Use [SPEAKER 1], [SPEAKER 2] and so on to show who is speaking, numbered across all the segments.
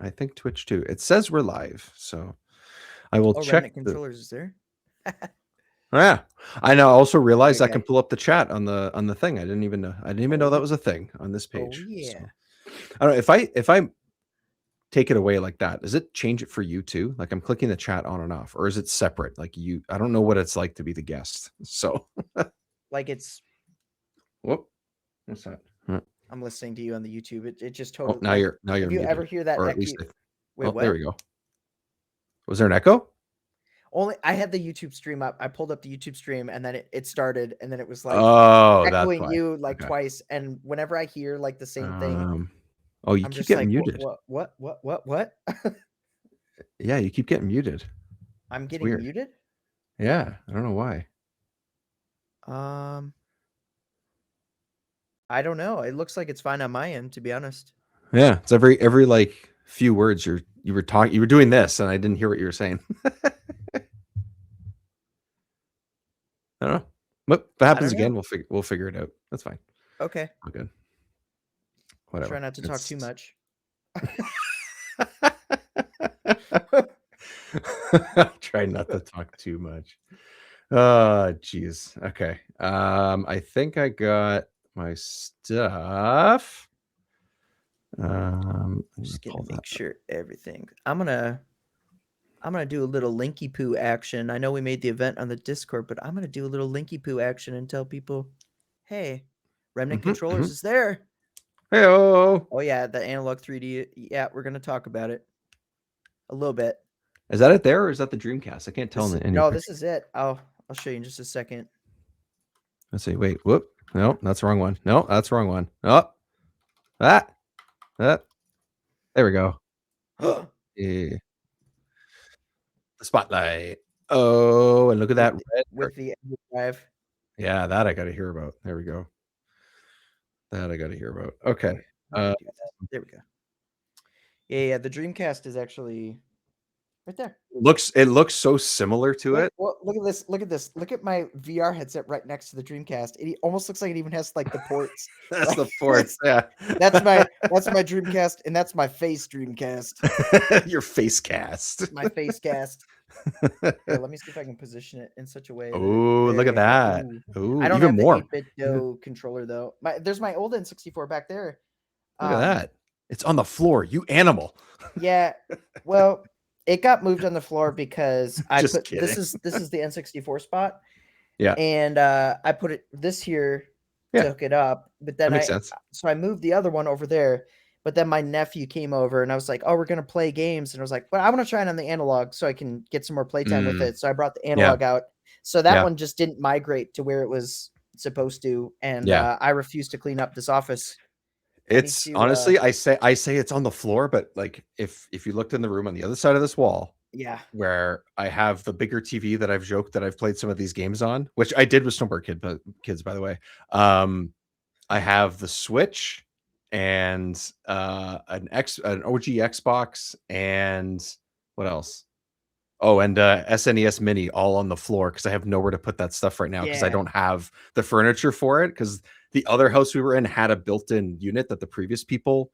[SPEAKER 1] I think Twitch too. It says we're live, so I will check
[SPEAKER 2] Remnant Controllers is there.
[SPEAKER 1] Yeah, I now also realized I
[SPEAKER 2] Okay.
[SPEAKER 1] can pull up the chat on the thing. I didn't even know. I didn't even know that was a thing on this
[SPEAKER 2] Oh
[SPEAKER 1] page. So
[SPEAKER 2] yeah.
[SPEAKER 1] I don't know if I take it away like that. Does it change it for you too? Like I'm clicking the chat on and off, or is it separate? Like you, I don't know what it's like to be the guest. So
[SPEAKER 2] Like it's.
[SPEAKER 1] whoop, what's that?
[SPEAKER 2] I'm listening to you on the YouTube. It just
[SPEAKER 1] Oh,
[SPEAKER 2] totally
[SPEAKER 1] now
[SPEAKER 2] like.
[SPEAKER 1] you're
[SPEAKER 2] If you ever
[SPEAKER 1] muted,
[SPEAKER 2] hear that
[SPEAKER 1] or at least
[SPEAKER 2] echo. Wait,
[SPEAKER 1] oh, there
[SPEAKER 2] what?
[SPEAKER 1] we go. Was there an echo?
[SPEAKER 2] Only I had the YouTube stream up. I pulled up the YouTube stream and then it started and then it was like
[SPEAKER 1] Oh, that's
[SPEAKER 2] echoing
[SPEAKER 1] why.
[SPEAKER 2] you like
[SPEAKER 1] Okay.
[SPEAKER 2] twice. And whenever I hear like the same thing,
[SPEAKER 1] Um. Oh, you
[SPEAKER 2] I'm
[SPEAKER 1] keep
[SPEAKER 2] just
[SPEAKER 1] getting
[SPEAKER 2] like,
[SPEAKER 1] muted.
[SPEAKER 2] what?
[SPEAKER 1] Yeah, you keep getting muted.
[SPEAKER 2] I'm
[SPEAKER 1] It's
[SPEAKER 2] getting
[SPEAKER 1] weird.
[SPEAKER 2] muted.
[SPEAKER 1] Yeah, I don't know why.
[SPEAKER 2] Um, I don't know. It looks like it's fine on my end, to be honest.
[SPEAKER 1] Yeah, it's every like few words you were talking, you were doing this, and I didn't hear what you were saying. I don't know. But if it
[SPEAKER 2] I
[SPEAKER 1] happens
[SPEAKER 2] don't know.
[SPEAKER 1] again, we'll figure it out. That's fine.
[SPEAKER 2] Okay.
[SPEAKER 1] All good.
[SPEAKER 2] I'll try
[SPEAKER 1] Whatever.
[SPEAKER 2] not to talk too
[SPEAKER 1] It's
[SPEAKER 2] much.
[SPEAKER 1] try not to talk too much. Oh, jeez. Okay. I think I got my stuff.
[SPEAKER 2] I'm
[SPEAKER 1] I'm gonna
[SPEAKER 2] just gonna
[SPEAKER 1] pull that
[SPEAKER 2] make
[SPEAKER 1] up.
[SPEAKER 2] sure everything. I'm gonna do a little linky poo action. I know we made the event on the Discord, but I'm gonna do a little linky poo action and tell people, hey, Remnant Controllers is there.
[SPEAKER 1] Hey-oh.
[SPEAKER 2] Oh yeah, the analog 3D. Yeah, we're gonna talk about it a little bit.
[SPEAKER 1] Is that it there, or is that the Dreamcast? I can't tell in your
[SPEAKER 2] No,
[SPEAKER 1] picture.
[SPEAKER 2] this is it. I'll show you in just a second.
[SPEAKER 1] Let's see. Wait. Whoop. No, that's the wrong one. No, that's the wrong one. Oh, that. That. There we go. Yeah. The spotlight. Oh, and look at
[SPEAKER 2] with
[SPEAKER 1] that red.
[SPEAKER 2] with the drive.
[SPEAKER 1] Yeah, that I got to hear about. There we go. That I got to hear about. Okay.
[SPEAKER 2] How do I do that? There we go. Yeah, the Dreamcast is actually right there.
[SPEAKER 1] It looks so similar to
[SPEAKER 2] Look,
[SPEAKER 1] it.
[SPEAKER 2] well, look at this. Look at this. Look at my VR headset right next to the Dreamcast. It almost looks like it even has like the ports.
[SPEAKER 1] That's
[SPEAKER 2] Like
[SPEAKER 1] the ports. Yeah.
[SPEAKER 2] that's my Dreamcast, and that's my face Dreamcast.
[SPEAKER 1] Your face cast.
[SPEAKER 2] My face cast. Here, let me see if I can position it in such a way that
[SPEAKER 1] Oh,
[SPEAKER 2] there
[SPEAKER 1] look at
[SPEAKER 2] you go.
[SPEAKER 1] that.
[SPEAKER 2] Ooh. I
[SPEAKER 1] Oh,
[SPEAKER 2] don't
[SPEAKER 1] even
[SPEAKER 2] have the
[SPEAKER 1] more.
[SPEAKER 2] 8-bit Do controller though. There's my old N64 back there.
[SPEAKER 1] Look at that. It's on the floor. You animal.
[SPEAKER 2] Yeah. Well, it got moved on the floor because I
[SPEAKER 1] Just
[SPEAKER 2] put
[SPEAKER 1] kidding.
[SPEAKER 2] this is the N64 spot.
[SPEAKER 1] Yeah.
[SPEAKER 2] And I put it this here to
[SPEAKER 1] Yeah.
[SPEAKER 2] hook it up. But
[SPEAKER 1] That
[SPEAKER 2] then
[SPEAKER 1] makes sense.
[SPEAKER 2] I moved the other one over there. But then my nephew came over and I was like, oh, we're gonna play games. And I was like, well, I want to try it on the analog so I can get some more playtime with it. So I brought the
[SPEAKER 1] Yeah.
[SPEAKER 2] analog out. So that
[SPEAKER 1] Yeah.
[SPEAKER 2] one just didn't migrate to where it was supposed to. And
[SPEAKER 1] Yeah.
[SPEAKER 2] I refuse to clean up this office.
[SPEAKER 1] It's honestly, I say it's on the floor, but like if you looked in the room on the other side of this wall,
[SPEAKER 2] yeah,
[SPEAKER 1] where I have the bigger TV that I've joked that I've played some of these games on, which I did with Snowboard kids, by the way. I have the Switch and an OG Xbox and what else? Oh, and SNES Mini all on the floor because I have nowhere to put that stuff right now because I
[SPEAKER 2] Yeah.
[SPEAKER 1] don't have the furniture for it because the other house we were in had a built-in unit that the previous people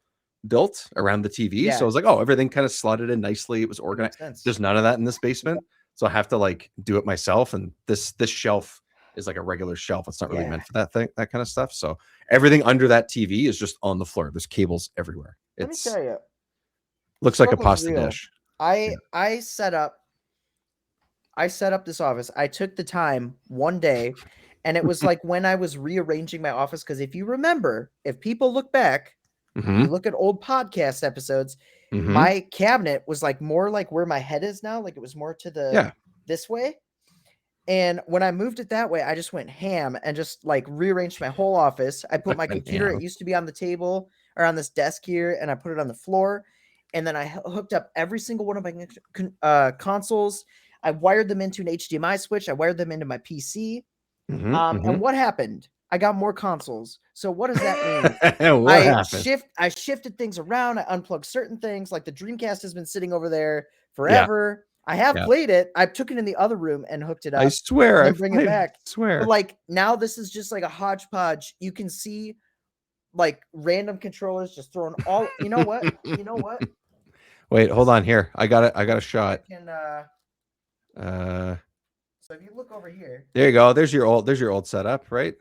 [SPEAKER 1] built around the TV. So I was like, oh, everything kind of slotted in nicely. It was
[SPEAKER 2] Makes
[SPEAKER 1] organized.
[SPEAKER 2] sense.
[SPEAKER 1] There's none of that in this basement. So I have to like do it myself. And this shelf is like a regular shelf. It's not really meant for that kind of stuff. So everything under that TV is just on the floor. There's cables everywhere.
[SPEAKER 2] Let me tell you,
[SPEAKER 1] Looks like a
[SPEAKER 2] struggle's
[SPEAKER 1] pasta
[SPEAKER 2] real.
[SPEAKER 1] dish.
[SPEAKER 2] I set up this office. I took the time one day, and it was like when I was rearranging my office. Because if you remember, if people look back, you look at old podcast episodes, my cabinet was like more like where my head is now. Like it was more to the this way. And when I moved it that way, I just went ham and just like rearranged my whole office. I put my computer, it used to be on the table or on this desk here, and I put it on the floor. And then I hooked up every single one of my consoles. I wired them into an HDMI switch. I wired them into my PC. And what happened? I got more consoles. So what does that mean? I shifted things around. I unplugged certain things. Like the Dreamcast has been sitting over there forever. I have played it. I took it in the other room and hooked it up.
[SPEAKER 1] I swear,
[SPEAKER 2] and bring it back.
[SPEAKER 1] Swear.
[SPEAKER 2] But like now, this is just like a hodgepodge. You can see like random controllers just thrown all. You know what?
[SPEAKER 1] Wait, hold on here. I got it. I got a shot.
[SPEAKER 2] Can, so if you look over here.
[SPEAKER 1] There you go. There's your old setup, right?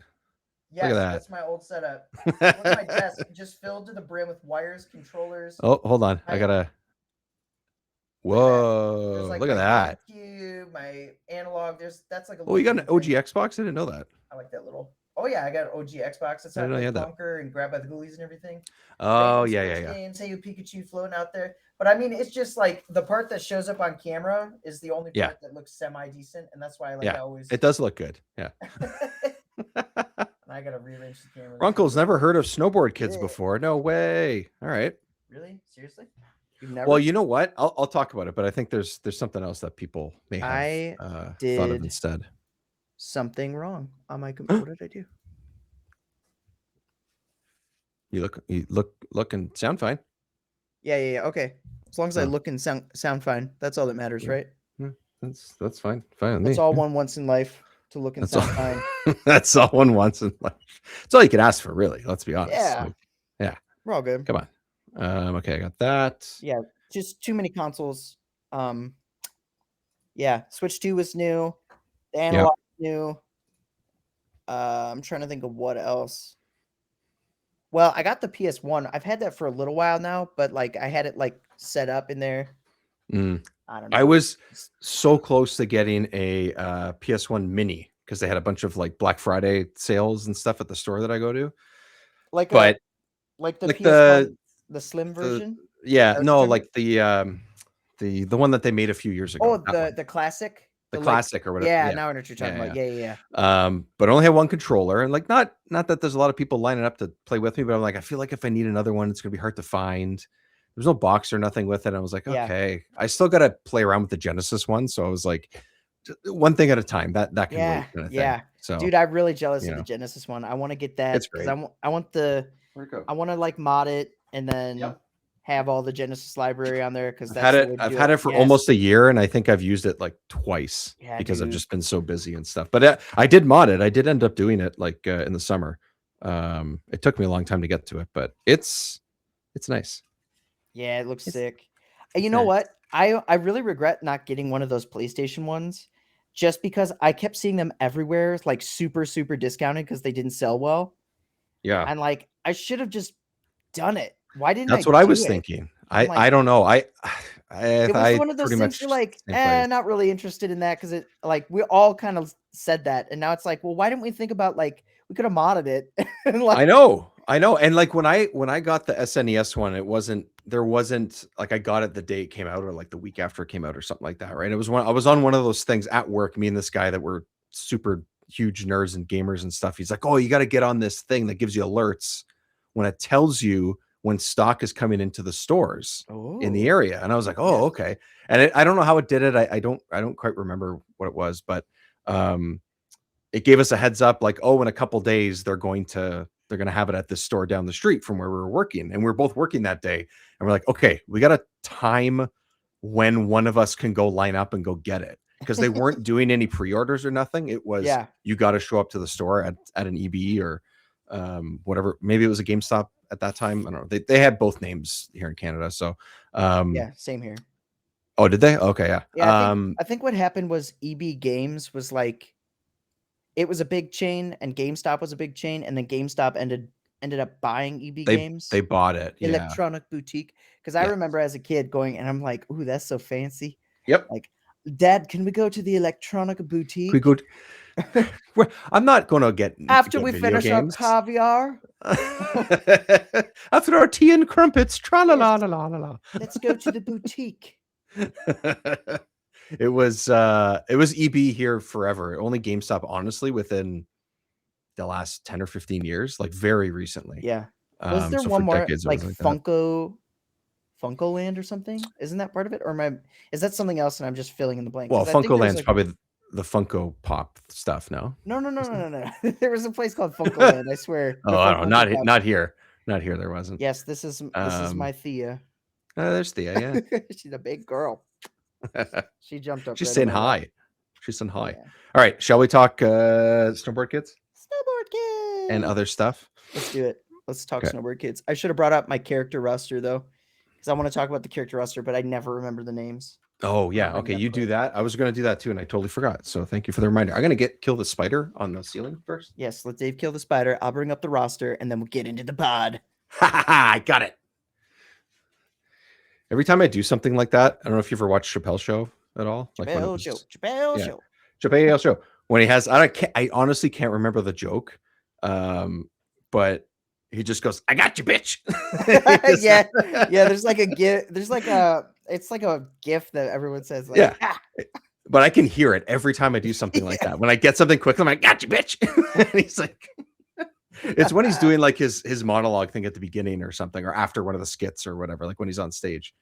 [SPEAKER 2] Yes,
[SPEAKER 1] Look at that.
[SPEAKER 2] that's my old setup. Look at my desk, just filled to the brim with wires, controllers.
[SPEAKER 1] Oh, hold on. I gotta. Whoa!
[SPEAKER 2] There's like
[SPEAKER 1] Look at
[SPEAKER 2] my
[SPEAKER 1] that.
[SPEAKER 2] GameCube, my analog. That's like a.
[SPEAKER 1] Oh, you got an OG Xbox? I didn't know that.
[SPEAKER 2] I like that little. Oh yeah, I got an OG Xbox. That's
[SPEAKER 1] I didn't know you had that.
[SPEAKER 2] Conquer and Grab by the Ghoulies and everything.
[SPEAKER 1] Oh
[SPEAKER 2] Raven
[SPEAKER 1] yeah,
[SPEAKER 2] Switch games, Hey You Pikachu floating out there. But I mean, it's just like the part that shows up on camera is the only part that looks semi decent, and that's why I always.
[SPEAKER 1] It does look good. Yeah.
[SPEAKER 2] I gotta rearrange the camera.
[SPEAKER 1] Runkle's never heard of Snowboard Kids before. No way. All right.
[SPEAKER 2] Really? Seriously? You've never?
[SPEAKER 1] Well, you know what? I'll talk about it, but I think there's something else that people may have thought of instead.
[SPEAKER 2] Something wrong on my computer. What did I do?
[SPEAKER 1] You look and sound fine.
[SPEAKER 2] Yeah. Okay. As long as I look and sound fine, that's all that matters, right?
[SPEAKER 1] Yeah, that's fine. Fine with me.
[SPEAKER 2] That's all one wants in life, to look and sound fine.
[SPEAKER 1] That's all one wants in life. It's all you can ask for, really. Let's be honest.
[SPEAKER 2] Yeah.
[SPEAKER 1] Yeah.
[SPEAKER 2] We're all good.
[SPEAKER 1] Come on. Okay, I got that.
[SPEAKER 2] Yeah, just too many consoles. Yeah, Switch 2 was new. The analog was new. I'm trying to think of what else. Well, I got the PS1. I've had that for a little while now, but like I had it like set up in there.
[SPEAKER 1] I don't know. I was so close to getting a PS1 Mini because they had a bunch of like Black Friday sales and stuff at the store that I go to.
[SPEAKER 2] Like the PS1, the slim version.
[SPEAKER 1] Like the one that they made a few years ago.
[SPEAKER 2] Oh, the classic.
[SPEAKER 1] The classic or whatever.
[SPEAKER 2] Yeah, now I know what you're talking about. Yeah.
[SPEAKER 1] But I only have one controller, and like not that there's a lot of people lining up to play with me, but I'm like, I feel like if I need another one, it's gonna be hard to find. There's no box or nothing with it. I was like, okay, I still gotta play around with the Genesis one. So I was like, one thing at a time. That can wait. Kind of thing. So,
[SPEAKER 2] dude, I'm really jealous of the Genesis one. I want to get that because I want to like mod it and then have all the Genesis library on there because
[SPEAKER 1] I've had it for almost a year, and I think I've used it like twice because I've just been so busy and stuff. But I did mod it. I did end up doing it like in the summer. It took me a long time to get to it, but it's nice.
[SPEAKER 2] Yeah, it looks sick. You know what? I really regret not getting one of those PlayStation ones just because I kept seeing them everywhere, like super, super discounted because they didn't sell well.
[SPEAKER 1] Yeah.
[SPEAKER 2] And like, I should have just done it. Why didn't
[SPEAKER 1] That's what I was thinking. I don't know. It was
[SPEAKER 2] one of those things you're like, not really interested in that because it like we all kind of said that. And now it's like, well, why didn't we think about like we could have modded it?
[SPEAKER 1] I know. And like when I got the SNES one, there wasn't like I got it the day it came out or like the week after it came out or something like that, right? I was on one of those things at work, me and this guy that were super huge nerds and gamers and stuff. He's like, oh, you got to get on this thing that gives you alerts when it tells you when stock is coming into the stores in the area. And I was like, oh, okay. And I don't know how it did it. I don't quite remember what it was, but it gave us a heads up like, oh, in a couple days, they're going to have it at this store down the street from where we were working. And we were both working that day. And we're like, okay, we got a time when one of us can go line up and go get it. Because they weren't doing any pre-orders or nothing. It was, you got to show up to the store at an EB or whatever. Maybe it was a GameStop at that time. I don't know. They had both names here in Canada. So
[SPEAKER 2] yeah, same here.
[SPEAKER 1] Oh, did they? Okay, yeah.
[SPEAKER 2] I think what happened was EB Games was like, it was a big chain and GameStop was a big chain, and then GameStop ended up buying EB Games.
[SPEAKER 1] They bought it.
[SPEAKER 2] Electronic Boutique. Because I remember as a kid going, and I'm like, ooh, that's so fancy.
[SPEAKER 1] Yep.
[SPEAKER 2] Like, Dad, can we go to the Electronic Boutique?
[SPEAKER 1] We go. I'm not going to get
[SPEAKER 2] after we finish
[SPEAKER 1] games.
[SPEAKER 2] Our caviar.
[SPEAKER 1] After our tea and crumpets, tra la la la la la.
[SPEAKER 2] Let's go to the boutique.
[SPEAKER 1] It was EB here forever. Only GameStop, honestly, within the last 10 or 15 years, like very recently.
[SPEAKER 2] Yeah. Was there one more like Funko Land or something? Isn't that part of it? Or is that something else and I'm just filling in the blank?
[SPEAKER 1] Well, Funko Land's probably the Funko Pop stuff, no?
[SPEAKER 2] No. There was a place called Funko Land, I swear.
[SPEAKER 1] Oh, I don't know. Not here. Not here, there wasn't.
[SPEAKER 2] Yes, this is my Thea.
[SPEAKER 1] There's Thea, yeah.
[SPEAKER 2] She's a big girl. She jumped up.
[SPEAKER 1] She's saying hi. She's saying hi. Yeah. All right, shall we talk Snowboard Kids?
[SPEAKER 2] Snowboard Kids!
[SPEAKER 1] And other stuff?
[SPEAKER 2] Let's do it. Let's talk Snowboard Kids. I should have brought up my character roster, though, because I want to talk about the character roster, but I never remember the names.
[SPEAKER 1] Oh yeah, okay, you do that. I was going to do that too, and I totally forgot. So thank you for the reminder. I'm going to kill the spider on the ceiling first.
[SPEAKER 2] Yes, let Dave kill the spider. I'll bring up the roster, and then we'll get into the pod.
[SPEAKER 1] I got it. Every time I do something like that, I don't know if you ever watched Chappelle Show at all.
[SPEAKER 2] Chappelle Show.
[SPEAKER 1] Chappelle Show. When he has, I honestly can't remember the joke, but he just goes, "I got you, bitch."
[SPEAKER 2] yeah. There's like a gif. It's like a gif that everyone says. Like,
[SPEAKER 1] yeah. But I can hear it every time I do something like that. When I get something quick, I'm like, "Got you, bitch." And he's like, it's when he's doing like his monologue thing at the beginning or something, or after one of the skits or whatever, like when he's on stage.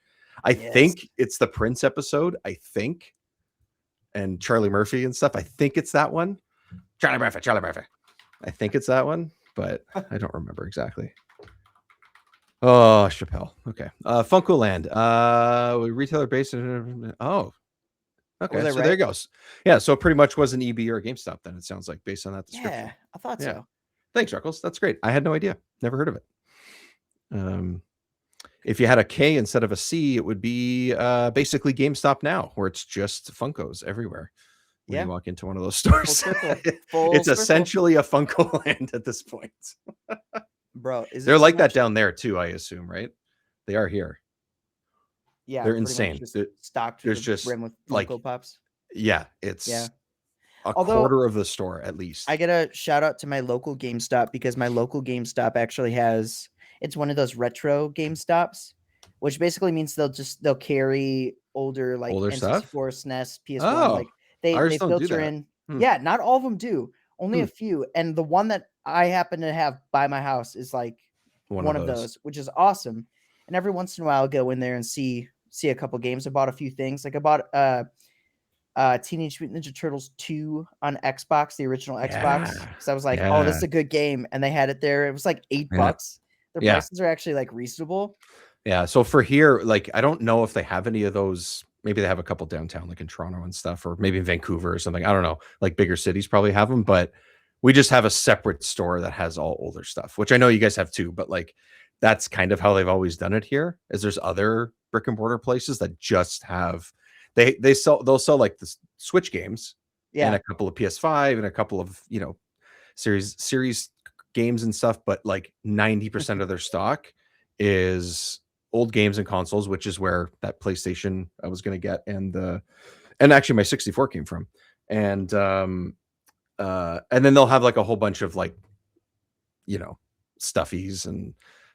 [SPEAKER 1] I think it's the Prince episode. I think. And Charlie Murphy and stuff. I think it's that one. Charlie Murphy. I think it's that one, but I don't remember exactly. Oh, Chappelle. Okay. Funko Land. Retailer based in. Oh. Okay. So there it goes. Yeah. So it pretty much was an EB or a GameStop then, it sounds like, based on that description.
[SPEAKER 2] Yeah, I thought so.
[SPEAKER 1] Thanks, Ruckles. That's great. I had no idea. Never heard of it. If you had a K instead of a C, it would be basically GameStop now, where it's just Funkos everywhere. When you walk into one of those stores, it's essentially a Funko Land at this point.
[SPEAKER 2] Bro,
[SPEAKER 1] they're like that down there too, I assume, right? They are here.
[SPEAKER 2] Yeah,
[SPEAKER 1] they're insane.
[SPEAKER 2] Stocked. There's just rim with Funko Pops.
[SPEAKER 1] Yeah, it's a quarter of the store at least.
[SPEAKER 2] I get a shout out to my local GameStop, because my local GameStop actually has. It's one of those retro GameStops, which basically means they'll carry older N64,
[SPEAKER 1] stuff?
[SPEAKER 2] SNES, PS1.
[SPEAKER 1] Oh,
[SPEAKER 2] like they filter in. Yeah, not all of them do. Only a few. And the one that I happen to have by my house is like one of those, which is awesome. And every once in a while, I'll go in there and see a couple games. I bought a few things. Like I bought Teenage Mutant Ninja Turtles 2 on Xbox, the original Xbox, because I was like, oh, this is a good game. And they had it there. It was like $8. The prices are actually like reasonable.
[SPEAKER 1] Yeah. So for here, like, I don't know if they have any of those. Maybe they have a couple downtown, like in Toronto and stuff, or maybe in Vancouver or something. I don't know. Like bigger cities probably have them, but we just have a separate store that has all older stuff, which I know you guys have too. But like, that's kind of how they've always done it here. Is there's other brick and mortar places that just have they'll sell like the Switch games, and a couple of PS5 and a couple of series games and stuff, but like 90% of their stock is old games and consoles, which is where that PlayStation I was going to get, and actually my 64 came from, and then they'll have like a whole bunch of like stuffies and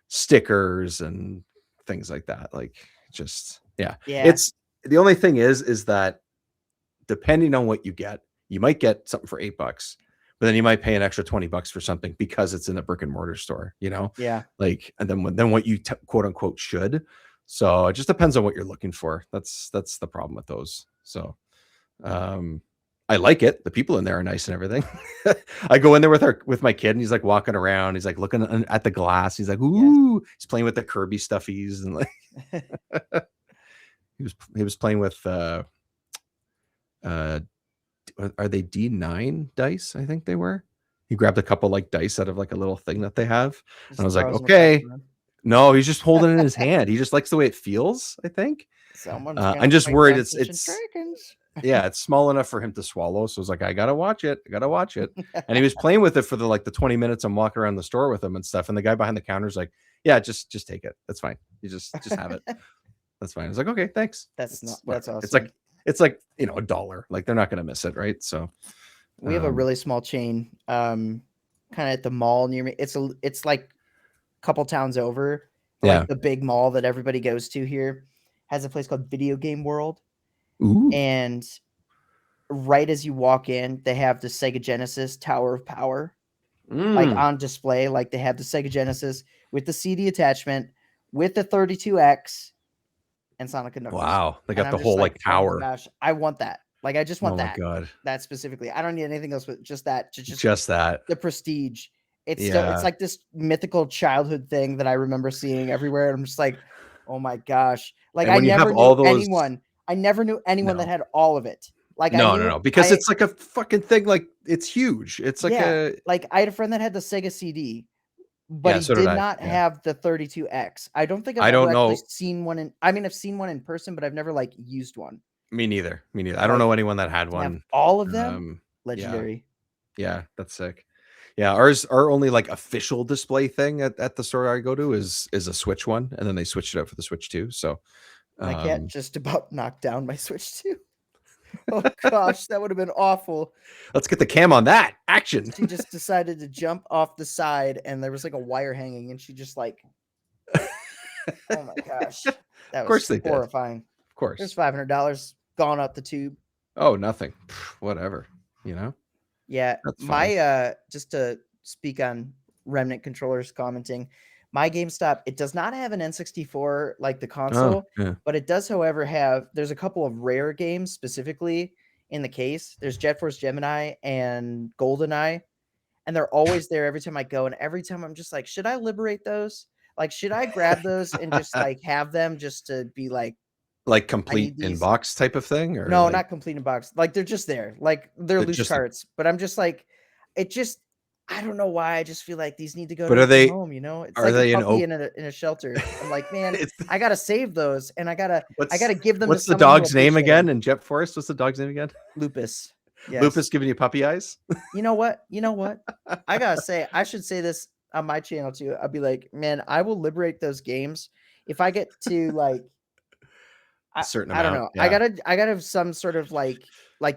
[SPEAKER 1] stickers and things like that. Like just it's the only thing is that depending on what you get, you might get something for $8, but then you might pay an extra $20 for something because it's in a brick and mortar store, like, and then what you quote unquote should. So it just depends on what you're looking for. That's the problem with those. So I like it. The people in there are nice and everything. I go in there with my kid, and he's like walking around. He's like looking at the glass. He's like, ooh, he's playing with the Kirby stuffies, and like he was playing with are they D9 dice? I think they were. He grabbed a couple like dice out of like a little thing that they have, and I was like, okay. No, he's just holding it in his hand. He just likes the way it feels, I think. I'm just worried it's it's small enough for him to swallow. So I was like, I gotta watch it. And he was playing with it for the 20 minutes I'm walking around the store with him and stuff. And the guy behind the counter is like, yeah, just take it. That's fine. You just have it. That's fine. I was like, okay, thanks.
[SPEAKER 2] That's awesome.
[SPEAKER 1] It's like $1. Like they're not gonna miss it, right? So
[SPEAKER 2] we have a really small chain, kind of at the mall near me. It's like a couple towns over. Like the big mall that everybody goes to here has a place called Video Game World.
[SPEAKER 1] Ooh.
[SPEAKER 2] And right as you walk in, they have the Sega Genesis Tower of Power, like on display. Like they have the Sega Genesis with the CD attachment, with the 32X, and Sonic and Knuckles.
[SPEAKER 1] Wow, they got the whole like tower.
[SPEAKER 2] Oh my gosh, I want that. Like I just want that.
[SPEAKER 1] Oh my god,
[SPEAKER 2] that specifically. I don't need anything else, but just that.
[SPEAKER 1] Just that.
[SPEAKER 2] The prestige. It's still, it's like this mythical childhood thing that I remember seeing everywhere. And I'm just like, oh my gosh. Like I never knew anyone. I never knew anyone that had all of it. Like
[SPEAKER 1] no, because it's like a fucking thing. Like it's huge. It's like
[SPEAKER 2] like I had a friend that had the Sega CD but
[SPEAKER 1] Yeah,
[SPEAKER 2] he
[SPEAKER 1] so did
[SPEAKER 2] did
[SPEAKER 1] I.
[SPEAKER 2] not
[SPEAKER 1] Yeah.
[SPEAKER 2] have the 32X. I don't think I've
[SPEAKER 1] I
[SPEAKER 2] ever
[SPEAKER 1] don't
[SPEAKER 2] actually
[SPEAKER 1] know.
[SPEAKER 2] seen one in. I mean, I've seen one in person, but I've never like used one.
[SPEAKER 1] Me neither. Me neither. I don't
[SPEAKER 2] Like
[SPEAKER 1] know anyone that had
[SPEAKER 2] to have
[SPEAKER 1] one.
[SPEAKER 2] all of them,
[SPEAKER 1] Yeah.
[SPEAKER 2] legendary.
[SPEAKER 1] Yeah, that's sick. Yeah, our only like official display thing at the store I go to is a Switch one, and then they switched it out for the Switch 2. So
[SPEAKER 2] My cat just about knocked down my Switch 2. Oh gosh, that would have been awful.
[SPEAKER 1] let's get the cam on that. Action.
[SPEAKER 2] She just decided to jump off the side, and there was like a wire hanging, and she just like, oh my gosh, that
[SPEAKER 1] Of
[SPEAKER 2] was
[SPEAKER 1] course they did.
[SPEAKER 2] horrifying.
[SPEAKER 1] Of course.
[SPEAKER 2] There's $500 gone out the tube.
[SPEAKER 1] Oh, nothing. Whatever. You know?
[SPEAKER 2] Yeah,
[SPEAKER 1] That's fine.
[SPEAKER 2] my just to speak on Remnant controllers commenting, my GameStop, it does not have an N64 like the
[SPEAKER 1] Oh,
[SPEAKER 2] console,
[SPEAKER 1] yeah.
[SPEAKER 2] but it does, however, have there's a couple of rare games specifically in the case. There's Jet Force Gemini and GoldenEye, and they're always there every time I go. And every time I'm just like, should I liberate those? Like, should I grab those and just like have them just to be like,
[SPEAKER 1] Like
[SPEAKER 2] I
[SPEAKER 1] complete
[SPEAKER 2] need
[SPEAKER 1] in
[SPEAKER 2] these?
[SPEAKER 1] box type of thing, or
[SPEAKER 2] No,
[SPEAKER 1] like
[SPEAKER 2] not complete in box. Like they're just there. Like they're loose
[SPEAKER 1] just like,
[SPEAKER 2] carts. But I'm just like, it just I don't know why. I just feel like these need to go
[SPEAKER 1] but
[SPEAKER 2] to a
[SPEAKER 1] are
[SPEAKER 2] good
[SPEAKER 1] they
[SPEAKER 2] home, you know? It's
[SPEAKER 1] are
[SPEAKER 2] like a
[SPEAKER 1] they in
[SPEAKER 2] puppy
[SPEAKER 1] oak?
[SPEAKER 2] in a shelter. I'm like, man,
[SPEAKER 1] It's
[SPEAKER 2] I gotta save those and I gotta
[SPEAKER 1] what's
[SPEAKER 2] give them to
[SPEAKER 1] what's the
[SPEAKER 2] someone who
[SPEAKER 1] dog's name
[SPEAKER 2] appreciate
[SPEAKER 1] again
[SPEAKER 2] them.
[SPEAKER 1] in Jet Forest? What's the dog's name again?
[SPEAKER 2] Lupus. Yes.
[SPEAKER 1] Lupus giving you puppy eyes?
[SPEAKER 2] You know what? You know what? I gotta say, I should say this on my channel too. I'll be like, man, I will liberate those games if I get to like
[SPEAKER 1] A certain
[SPEAKER 2] I don't
[SPEAKER 1] amount.
[SPEAKER 2] know.
[SPEAKER 1] Yeah.
[SPEAKER 2] I gotta have some sort of like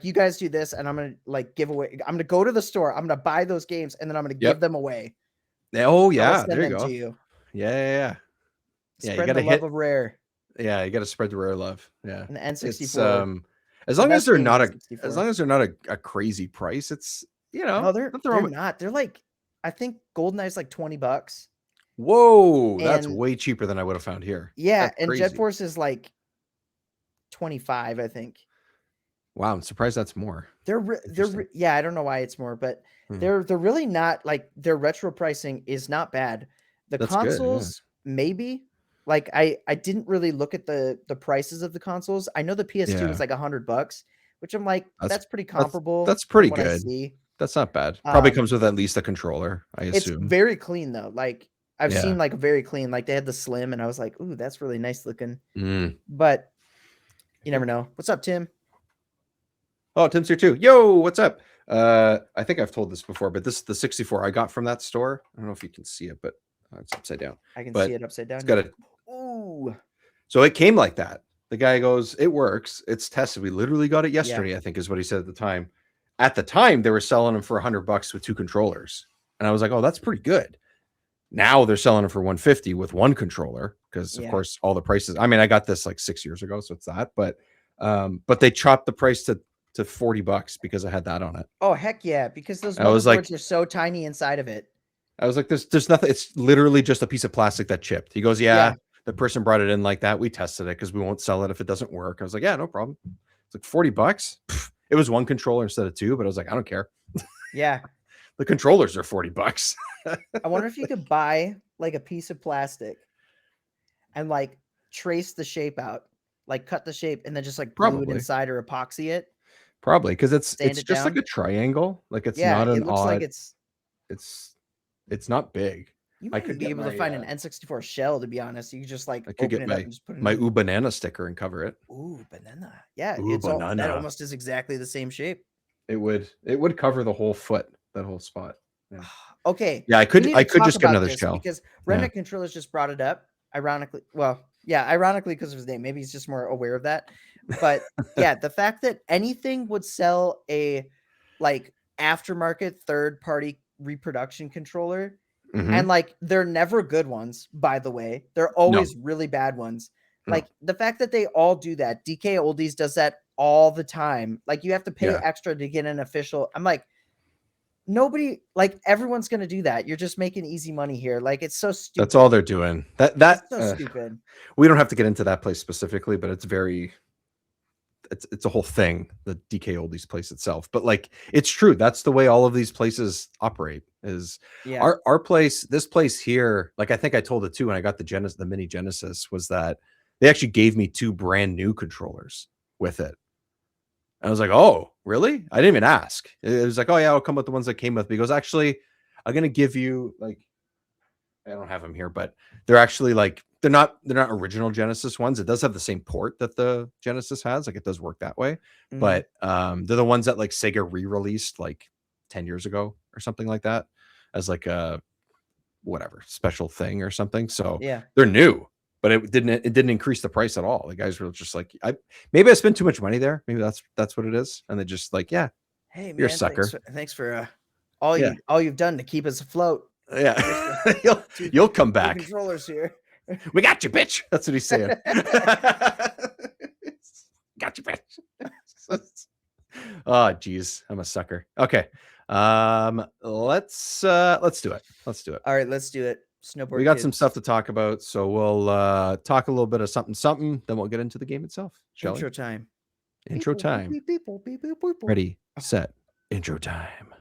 [SPEAKER 2] you guys do this and I'm gonna like give away. I'm gonna go to the store. I'm gonna buy those games and then I'm gonna give
[SPEAKER 1] Yep.
[SPEAKER 2] them away.
[SPEAKER 1] Oh
[SPEAKER 2] I'm gonna
[SPEAKER 1] yeah,
[SPEAKER 2] send
[SPEAKER 1] there you
[SPEAKER 2] them to
[SPEAKER 1] go.
[SPEAKER 2] you.
[SPEAKER 1] Yeah. You
[SPEAKER 2] Spreading
[SPEAKER 1] gotta
[SPEAKER 2] the love
[SPEAKER 1] hit.
[SPEAKER 2] of Rare
[SPEAKER 1] Yeah, you gotta spread the rare love. Yeah.
[SPEAKER 2] and the
[SPEAKER 1] It's
[SPEAKER 2] N64.
[SPEAKER 1] as
[SPEAKER 2] The
[SPEAKER 1] long as
[SPEAKER 2] best
[SPEAKER 1] they're
[SPEAKER 2] game in
[SPEAKER 1] not
[SPEAKER 2] N64.
[SPEAKER 1] a crazy price, it's
[SPEAKER 2] No,
[SPEAKER 1] nothing
[SPEAKER 2] they're
[SPEAKER 1] wrong with.
[SPEAKER 2] not. They're like I think GoldenEye's like $20.
[SPEAKER 1] Whoa, that's
[SPEAKER 2] And
[SPEAKER 1] way cheaper than I would have found here.
[SPEAKER 2] yeah,
[SPEAKER 1] That's
[SPEAKER 2] and Jet
[SPEAKER 1] crazy.
[SPEAKER 2] Force is like 25, I think.
[SPEAKER 1] Wow, I'm surprised that's more. Interesting.
[SPEAKER 2] Yeah, I don't know why it's more, but
[SPEAKER 1] Hmm.
[SPEAKER 2] they're really not like their retro pricing is not bad. The
[SPEAKER 1] That's good. Yeah.
[SPEAKER 2] consoles maybe like I didn't really look at the prices of the consoles. I know the PS2 was
[SPEAKER 1] Yeah.
[SPEAKER 2] like $100, which I'm like
[SPEAKER 1] That's
[SPEAKER 2] that's pretty
[SPEAKER 1] that's
[SPEAKER 2] comparable
[SPEAKER 1] that's
[SPEAKER 2] from
[SPEAKER 1] pretty
[SPEAKER 2] what I
[SPEAKER 1] good.
[SPEAKER 2] see.
[SPEAKER 1] That's not bad. Probably comes with
[SPEAKER 2] But
[SPEAKER 1] at least a controller, I
[SPEAKER 2] it's
[SPEAKER 1] assume.
[SPEAKER 2] very clean though. Like I've
[SPEAKER 1] Yeah.
[SPEAKER 2] seen like very clean. Like they had the slim, and I was like, ooh, that's really nice looking.
[SPEAKER 1] Mm.
[SPEAKER 2] But you never know. What's up, Tim?
[SPEAKER 1] Oh, Tim's here too. Yo, what's up? I think I've told this before, but this is the 64 I got from that store. I don't know if you can see it, but it's upside down.
[SPEAKER 2] I can see
[SPEAKER 1] But
[SPEAKER 2] it upside down.
[SPEAKER 1] it's got a.
[SPEAKER 2] Ooh,
[SPEAKER 1] So it came like that. The guy goes, "It works. It's tested. We literally got it
[SPEAKER 2] yeah,
[SPEAKER 1] yesterday." I think is what he said at the time. At the time, they were selling them for $100 with 2 controllers, and I was like, "Oh, that's pretty good." Now they're selling them for 150 with 1 controller because, of
[SPEAKER 2] yeah.
[SPEAKER 1] course, all the prices. I mean, I got this like 6 years ago, so it's that. But they chopped the price to $40 because I had that on it.
[SPEAKER 2] Oh heck yeah! Because those
[SPEAKER 1] I was
[SPEAKER 2] motherboards
[SPEAKER 1] like,
[SPEAKER 2] are so tiny inside of it.
[SPEAKER 1] there's nothing. It's literally just a piece of plastic that chipped. He goes,
[SPEAKER 2] Yeah.
[SPEAKER 1] "Yeah, the person brought it in like that. We tested it because we won't sell it if it doesn't work." I was like, "Yeah, no problem." It's like $40. It was 1 controller instead of 2, but I was like, "I don't care."
[SPEAKER 2] Yeah.
[SPEAKER 1] The controllers are $40.
[SPEAKER 2] I wonder if you could buy like a piece of plastic and like trace the shape out, like cut the shape and then just like glue it
[SPEAKER 1] Probably.
[SPEAKER 2] inside or epoxy it,
[SPEAKER 1] Probably because
[SPEAKER 2] sand
[SPEAKER 1] it's
[SPEAKER 2] it
[SPEAKER 1] just like
[SPEAKER 2] down.
[SPEAKER 1] a triangle. Like it's
[SPEAKER 2] Yeah,
[SPEAKER 1] not
[SPEAKER 2] it
[SPEAKER 1] an
[SPEAKER 2] looks like
[SPEAKER 1] odd. It's not big.
[SPEAKER 2] you
[SPEAKER 1] I
[SPEAKER 2] might
[SPEAKER 1] could
[SPEAKER 2] be
[SPEAKER 1] get
[SPEAKER 2] able to
[SPEAKER 1] my
[SPEAKER 2] find an N64 shell, to be honest. You could just like
[SPEAKER 1] I could
[SPEAKER 2] open
[SPEAKER 1] get
[SPEAKER 2] it up and just put it
[SPEAKER 1] my
[SPEAKER 2] in.
[SPEAKER 1] ooh banana sticker and cover it.
[SPEAKER 2] Ooh, banana. Yeah,
[SPEAKER 1] Ooh
[SPEAKER 2] it's all that
[SPEAKER 1] banana.
[SPEAKER 2] almost is exactly the same shape.
[SPEAKER 1] It would cover the whole foot, that whole spot. Yeah.
[SPEAKER 2] Okay,
[SPEAKER 1] Yeah,
[SPEAKER 2] we need
[SPEAKER 1] I
[SPEAKER 2] to
[SPEAKER 1] could
[SPEAKER 2] talk
[SPEAKER 1] just get
[SPEAKER 2] about
[SPEAKER 1] another
[SPEAKER 2] this
[SPEAKER 1] shell.
[SPEAKER 2] because
[SPEAKER 1] Yeah.
[SPEAKER 2] Remnant Controllers just brought it up. Ironically, well, yeah, ironically because of his name. Maybe he's just more aware of that. But yeah, the fact that anything would sell a like aftermarket third party reproduction controller, and
[SPEAKER 1] Mhm.
[SPEAKER 2] like they're never good ones, by the way. They're
[SPEAKER 1] No.
[SPEAKER 2] always really bad ones.
[SPEAKER 1] No.
[SPEAKER 2] Like the fact that they all do that. DK Oldies does that all the time. Like you have to pay
[SPEAKER 1] Yeah.
[SPEAKER 2] extra to get an official. I'm like, nobody, like everyone's gonna do that. You're just making easy money here. Like it's so stupid.
[SPEAKER 1] That's all they're doing.
[SPEAKER 2] It's so stupid.
[SPEAKER 1] We don't have to get into that place specifically, but it's a whole thing, the DK Oldies place itself. But like it's true. That's the way all of these places operate. Is
[SPEAKER 2] Yeah.
[SPEAKER 1] our place, this place here, like I think I told it too when I got the mini Genesis, was that they actually gave me 2 brand new controllers with it. I was like, "Oh, really?" I didn't even ask. It was like, "Oh yeah, I'll come with the ones that came with me." He goes, "Actually, I'm gonna give you like I don't have them here, but they're actually like they're not original Genesis ones. It does have the same port that the Genesis has, like it does work that way. But they're the ones that like Sega re-released like 10 years ago or something like that as like a whatever special thing or something. So
[SPEAKER 2] Yeah.
[SPEAKER 1] they're new, but it didn't increase the price at all. The guys were just like, maybe I spent too much money there. Maybe that's what it is. And they just like, yeah,
[SPEAKER 2] Hey man,
[SPEAKER 1] you're a sucker.
[SPEAKER 2] Thanks for all you've done to keep us afloat.
[SPEAKER 1] Yeah. you'll come back.
[SPEAKER 2] Controllers here.
[SPEAKER 1] We got you, bitch. That's what he's saying. Got you, bitch. Oh, geez, I'm a sucker. Okay. Let's do it. Let's do it.
[SPEAKER 2] All right, let's do it. Snowboard.
[SPEAKER 1] We got some stuff to talk about, so we'll talk a little bit of something, then we'll get into the game itself.
[SPEAKER 2] Intro time.
[SPEAKER 1] Intro time. Ready, set, intro time.